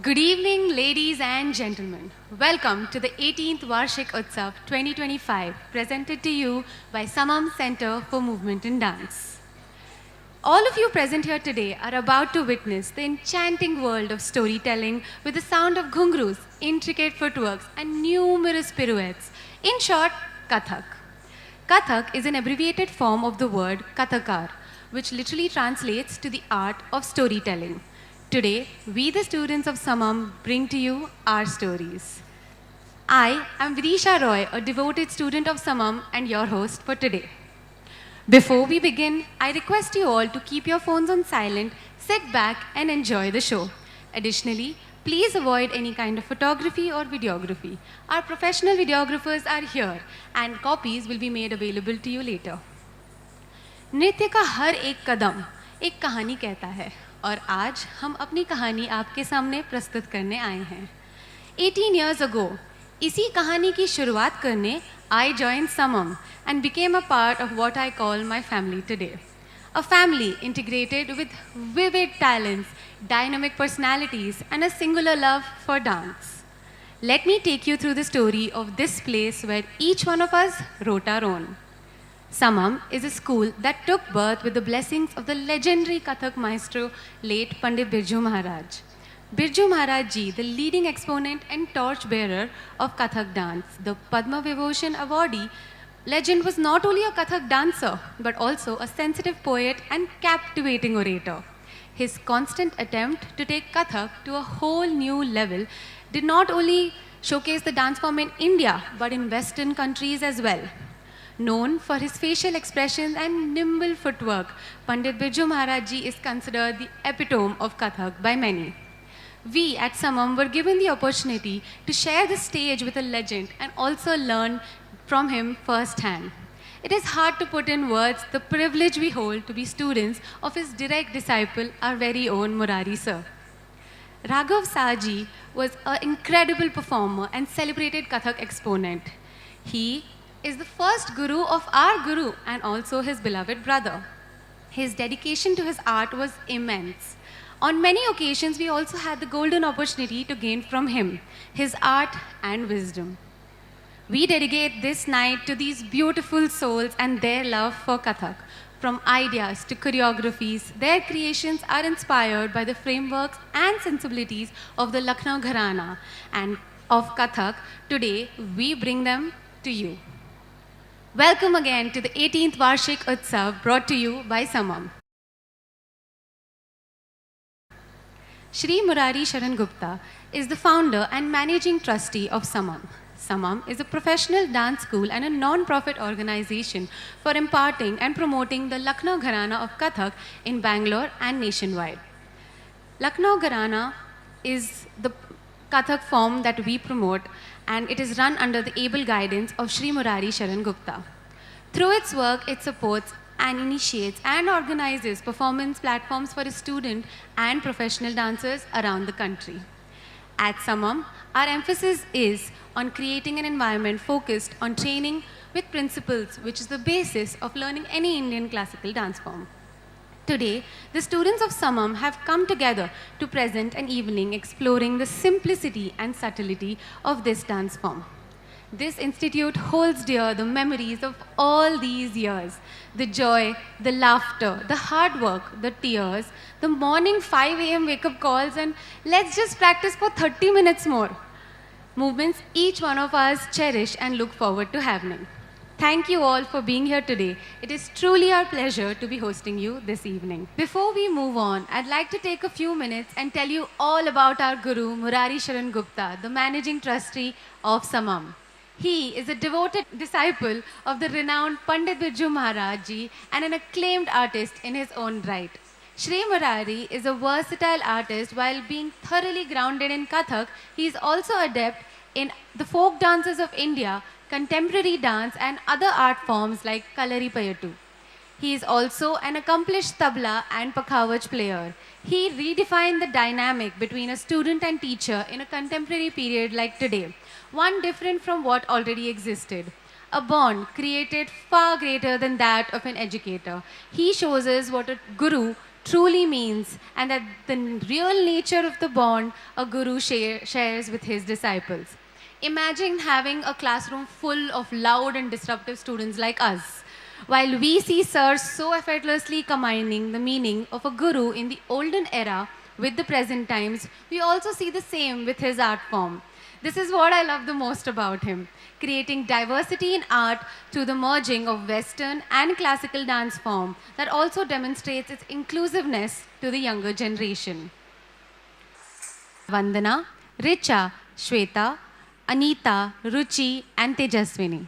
Good evening, ladies and gentlemen. Welcome to the 18th Varshik Utsav 2025, presented to you by Samam Center for Movement and Dance. All of you present here today are about to witness the enchanting world of storytelling with the sound of ghungroos, intricate footworks, and numerous pirouettes. In short, Kathak. Kathak is an abbreviated form of the word Kathakar, which literally translates to the art of storytelling. Today, we the students of Samam bring to you our stories. I am Vidisha Roy, a devoted student of Samam and your host for today. Before we begin, I request you all to keep your phones on silent, sit back and enjoy the show. Additionally, please avoid any kind of photography or videography. Our professional videographers are here and copies will be made available to you later. नृत्य का हर एक कदम एक कहानी कहता है और आज हम अपनी कहानी आपके सामने प्रस्तुत करने आए हैं 18 years ago, इसी कहानी की शुरुआत करने I joined Samam and became a part of what I call my family today. A family integrated with vivid talents, dynamic personalities, and a singular love for dance. Let me take you through the story of this place where each one of us wrote our own. Samam is a school that took birth with the blessings of the legendary Kathak maestro, late Pandit Birju Maharaj. Birju Maharaj ji, the leading exponent and torchbearer of Kathak dance, the Padma Vibhushan awardee, legend was not only a Kathak dancer, but also a sensitive poet and captivating orator. His constant attempt to take Kathak to a whole new level did not only showcase the dance form in India, but in Western countries as well. Known for his facial expressions and nimble footwork, Pandit Birju Maharaj ji is considered the epitome of Kathak by many. We at Samam were given the opportunity to share the stage with a legend and also learn from him firsthand. It is hard to put in words the privilege we hold to be students of his direct disciple, our very own Murari sir. Raghav Saji was an incredible performer and celebrated Kathak exponent. He is the first guru of our guru and also his beloved brother. His dedication to his art was immense. On many occasions, we also had the golden opportunity to gain from him his art and wisdom. We dedicate this night to these beautiful souls and their love for Kathak. From ideas to choreographies, their creations are inspired by the frameworks and sensibilities of the Lucknow Gharana and of Kathak. Today, we bring them to you. Welcome again to the 18th Varshik Utsav brought to you by Samam. Shri Murari Sharan Gupta is the founder and managing trustee of Samam. Samam is a professional dance school and a non-profit organization for imparting and promoting the Lucknow Gharana of Kathak in Bangalore and nationwide. Lucknow Gharana is the Kathak form that we promote, and it is run under the able guidance of Shri Murari Sharan Gupta. Through its work, it supports and initiates and organizes performance platforms for student and professional dancers around the country. At Samam, our emphasis is on creating an environment focused on training with principles, which is the basis of learning any Indian classical dance form. Today, the students of Samam have come together to present an evening exploring the simplicity and subtlety of this dance form. This institute holds dear the memories of all these years, the joy, the laughter, the hard work, the tears, the morning 5 a.m. wake-up calls, and let's just practice for 30 minutes more. Movements each one of us cherish and look forward to having. Thank you all for being here today. It is truly our pleasure to be hosting you this evening. Before we move on, I'd like to take a few minutes and tell you all about our guru, Murari Sharan Gupta, the managing trustee of Samam. He is a devoted disciple of the renowned Pandit Birju Maharaj ji and an acclaimed artist in his own right. Shri Murari is a versatile artist. While being thoroughly grounded in Kathak, he is also adept in the folk dances of India, contemporary dance, and other art forms like Kalari Payattu. He is also an accomplished tabla and pakhawaj player. He redefined the dynamic between a student and teacher in a contemporary period like today, one different from what already existed. A bond created far greater than that of an educator. He shows us what a guru truly means and that the real nature of the bond a guru shares with his disciples. Imagine having a classroom full of loud and disruptive students like us. While we see sirs so effortlessly combining the meaning of a guru in the olden era with the present times, we also see the same with his art form. This is what I love the most about him, creating diversity in art through the merging of Western and classical dance form that also demonstrates its inclusiveness to the younger generation. Vandana, Richa, Shweta, Anita, Ruchi, and Tejaswini.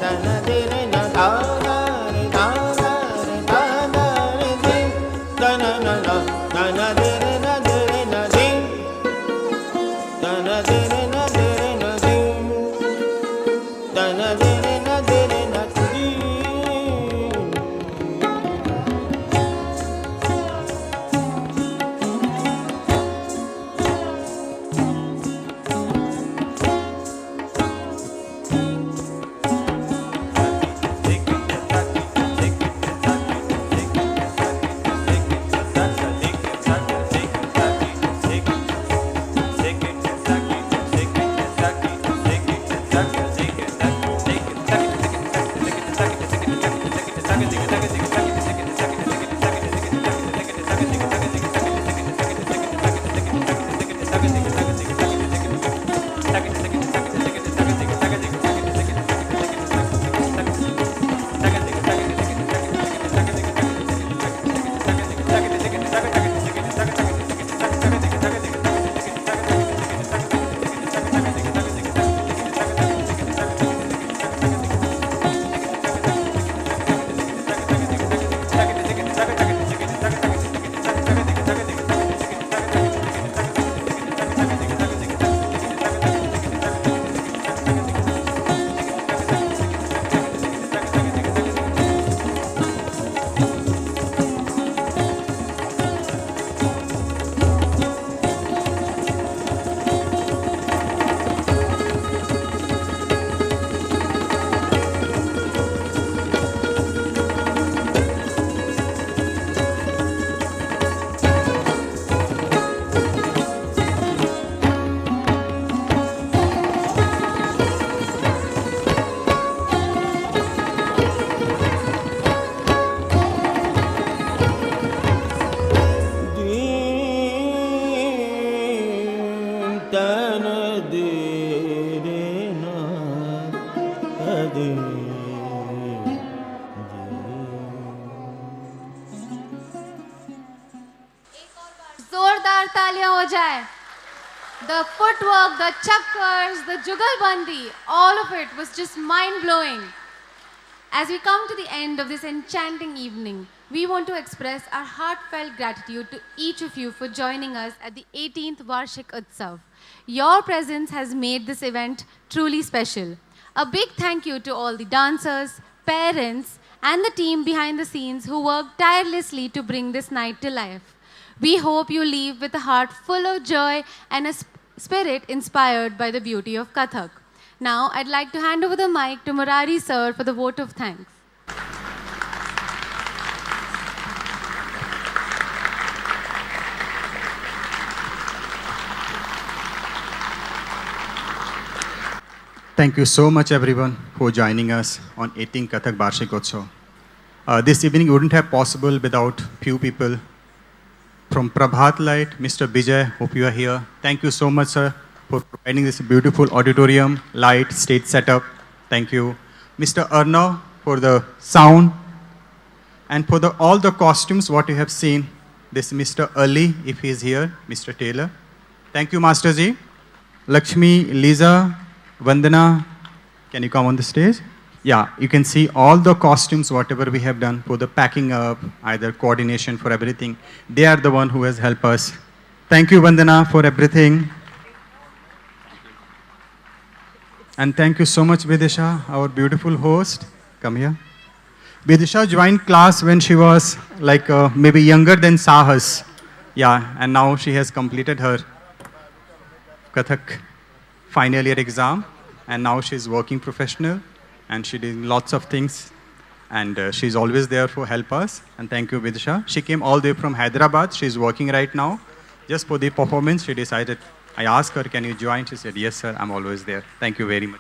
Dana दे। जोरदार तालियां हो जाए. The footwork, the chakkars, the jugalbandi, all of it was just mind-blowing. As we come to the end of this enchanting evening, we want to express our heartfelt gratitude to each of you for joining us at the 18th Varshik Utsav. Your presence has made this event truly special. A big thank you to all the dancers, parents, and the team behind the scenes who worked tirelessly to bring this night to life. We hope you leave with a heart full of joy and a spirit inspired by the beauty of Kathak. Now, I'd like to hand over the mic to Murari sir for the vote of thanks. Thank you so much, everyone, for joining us on 18 Kathak Varshik Utsav. This evening wouldn't have possible without few people. From Prabhat Light, Mr. Vijay, hope you are here. Thank you so much, sir, for providing this beautiful auditorium, light, stage setup. Thank you. Mr. Arnav for the sound and for all the costumes, what you have seen. This Mr. Ali, if he is here, Mr. Taylor. Thank you, Master Ji. Lakshmi, Lisa, Vandana, can you come on the stage? Yeah, you can see all the costumes, whatever we have done for the packing up, either coordination for everything. They are the one who has helped us. Thank you, Vandana, for everything. And thank you so much, Vidisha, our beautiful host. Come here. Vidisha joined class when she was like maybe younger than Sahas. Yeah, and now she has completed her Kathak final year exam. And now she's working professional. And she did lots of things. And she's always there for help us. And thank you, Vidisha. She came all the way from Hyderabad. She's working right now. Just for the performance, she decided, I asked her, can you join? She said, yes, sir, I'm always there. Thank you very much.